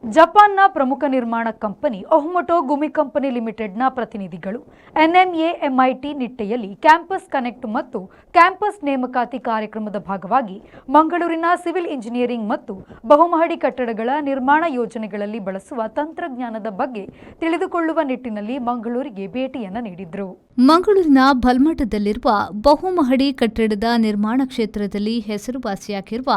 ಜಪಾನ್ನ ಪ್ರಮುಖ ನಿರ್ಮಾಣ ಕಂಪನಿ ಒಹ್ಮೊಟೊ ಗುಮಿ ಕಂಪನಿ ಲಿಮಿಟೆಡ್ನ ಪ್ರತಿನಿಧಿಗಳು ಎನ್ಎಂಎ ಎಂಐಟಿ ನಿಟ್ಟೆಯಲ್ಲಿ ಕ್ಯಾಂಪಸ್ ಕನೆಕ್ಟ್ ಮತ್ತು ಕ್ಯಾಂಪಸ್ ನೇಮಕಾತಿ ಕಾರ್ಯಕ್ರಮದ ಭಾಗವಾಗಿ ಮಂಗಳೂರಿನ ಸಿವಿಲ್ ಇಂಜಿನಿಯರಿಂಗ್ ಮತ್ತು ಬಹುಮಹಡಿ ಕಟ್ಟಡಗಳ ನಿರ್ಮಾಣ ಯೋಜನೆಗಳಲ್ಲಿ ಬಳಸುವ ತಂತ್ರಜ್ಞಾನದ ಬಗ್ಗೆ ತಿಳಿದುಕೊಳ್ಳುವ ನಿಟ್ಟಿನಲ್ಲಿ ಮಂಗಳೂರಿಗೆ ಭೇಟಿಯನ್ನು ನೀಡಿದರು. ಮಂಗಳೂರಿನ ಬಲ್ಮಠದಲ್ಲಿರುವ ಬಹುಮಹಡಿ ಕಟ್ಟಡದ ನಿರ್ಮಾಣ ಕ್ಷೇತ್ರದಲ್ಲಿ ಹೆಸರುವಾಸಿಯಾಗಿರುವ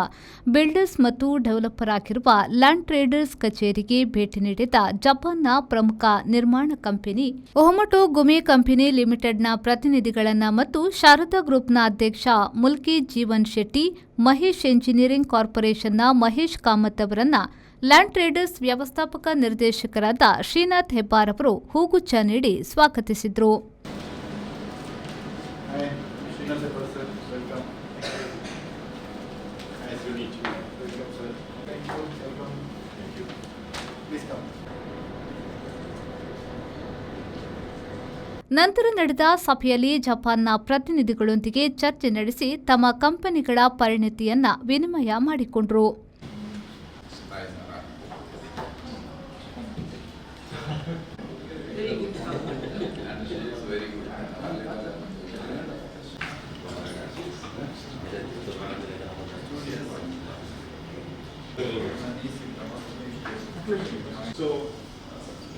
ಬಿಲ್ಡರ್ಸ್ ಮತ್ತು ಡೆವಲಪರ್ ಆಗಿರುವ ಲ್ಯಾಂಡ್ ಟ್ರೇಡರ್ಸ್ ಕಚೇರಿಗೆ ಭೇಟಿ ನೀಡಿದ ಜಪಾನ್ನ ಪ್ರಮುಖ ನಿರ್ಮಾಣ ಕಂಪನಿ ಒಹ್ಮೊಟೊ ಗುಮಿ ಕಂಪನಿ ಲಿಮಿಟೆಡ್ನ ಪ್ರತಿನಿಧಿಗಳನ್ನ ಮತ್ತು ಶಾರದಾ ಗ್ರೂಪ್ನ ಅಧ್ಯಕ್ಷ ಮುಲ್ಕಿ ಜೀವನ್ ಶೆಟ್ಟಿ, ಮಹೇಶ್ ಎಂಜಿನಿಯರಿಂಗ್ ಕಾರ್ಪೊರೇಷನ್ನ ಮಹೇಶ್ ಕಾಮತ್ ಅವರನ್ನ ಲ್ಯಾಂಡ್ ಟ್ರೇಡರ್ಸ್ ವ್ಯವಸ್ಥಾಪಕ ನಿರ್ದೇಶಕರಾದ ಶ್ರೀನಾಥ್ ಹೆಬ್ಬಾರ್ ಅವರು ಹೂಗುಚ್ಛ ನೀಡಿ ಸ್ವಾಗತಿಸಿದರು. ನಂತರ ನಡೆದ ಸಭೆಯಲ್ಲಿ ಜಪಾನ್ನ ಪ್ರತಿನಿಧಿಗಳೊಂದಿಗೆ ಚರ್ಚೆ ನಡೆಸಿ ತಮ್ಮ ಕಂಪನಿಗಳ ಪರಿಣತಿಯನ್ನ ವಿನಿಮಯ ಮಾಡಿಕೊಂಡರು. So,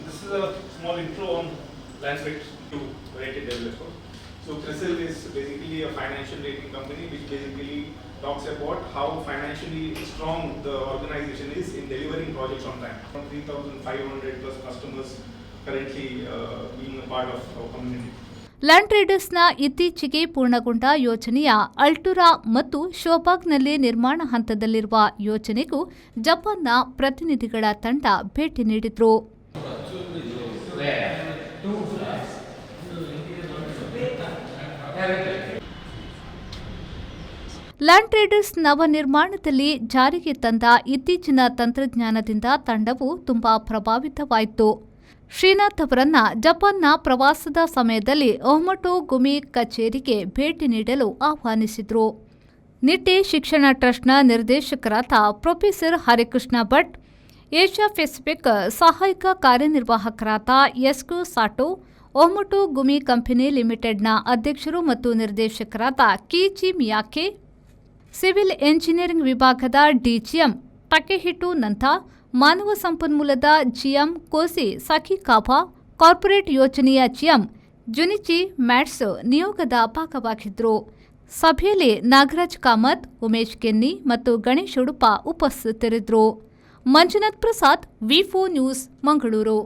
this is a small intro on Landfreight to rated developer. So, CRISIL is basically a financial rating company which basically talks about how financially strong the organization is in delivering projects on time. 3,500 plus customers currently being a part of our community. Land ಟ್ರೇಡರ್ಸ್ನ ಇತ್ತೀಚೆಗೆ ಪೂರ್ಣಗೊಂಡ ಯೋಜನೆಯ ಅಲ್ಟುರಾ ಮತ್ತು ಶೋಭಾಗ್ನಲ್ಲಿ ನಿರ್ಮಾಣ ಹಂತದಲ್ಲಿರುವ ಯೋಜನೆಗೂ ಜಪಾನ್ನ ಪ್ರತಿನಿಧಿಗಳ ತಂಡ ಭೇಟಿ ನೀಡಿದ್ರು. ಲ್ಯಾಂಡ್ ಟ್ರೇಡರ್ಸ್ ನವನಿರ್ಮಾಣದಲ್ಲಿ ಜಾರಿಗೆ ತಂದ ಇತ್ತೀಚಿನ ತಂತ್ರಜ್ಞಾನದಿಂದ ತಂಡವು ತುಂಬಾ ಪ್ರಭಾವಿತವಾಯಿತು. ಶ್ರೀನಾಥ್ ಅವರನ್ನ ಜಪಾನ್ನ ಪ್ರವಾಸದ ಸಮಯದಲ್ಲಿ ಒಹ್ಮೊಟೊ ಗುಮಿ ಕಚೇರಿಗೆ ಭೇಟಿ ನೀಡಲು ಆಹ್ವಾನಿಸಿದ್ರು. ನಿಟ್ಟೆ ಶಿಕ್ಷಣ ಟ್ರಸ್ಟ್ನ ನಿರ್ದೇಶಕರಾದ professor Harikrishna Bhat, Asia Pacific ಸಹಾಯಕ ಕಾರ್ಯನಿರ್ವಾಹಕರಾದ ಎಸ್ಕೋ ಸಾಟೋ, ಒಹ್ಮೊಟೊ ಗುಮಿ ಕಂಪನಿ ಲಿಮಿಟೆಡ್ನ ಅಧ್ಯಕ್ಷರು ಮತ್ತು ನಿರ್ದೇಶಕರಾದ ಕೀಚಿ ಮಿಯಾಕೆ, ಸಿವಿಲ್ ಎಂಜಿನಿಯರಿಂಗ್ ವಿಭಾಗದ ಡಿಜಿಎಂ ಟಕೆಹಿಟೊ ನಂತಾ, ಮಾನವ ಸಂಪನ್ಮೂಲದ ಜಿಎಂ ಕೋಸಿ ಸಕಿಕಾಭಾ, ಕಾರ್ಪೊರೇಟ್ ಯೋಜನೆಯ ಜಿಎಂ ಜುನಿಚಿ ಮ್ಯಾಟ್ಸ್ ನಿಯೋಗದ ಭಾಗವಾಗಿದ್ದರು. ಸಭೆಯಲ್ಲಿ ನಾಗರಾಜ್ ಕಾಮತ್, ಉಮೇಶ್ ಕೆನ್ನಿ ಮತ್ತು ಗಣೇಶ್ ಉಡುಪ ಉಪಸ್ಥಿತರಿದ್ದರು. ಮಂಜುನಾಥ್ ಪ್ರಸಾದ್, ವಿ4 ನ್ಯೂಸ್, ಮಂಗಳೂರು.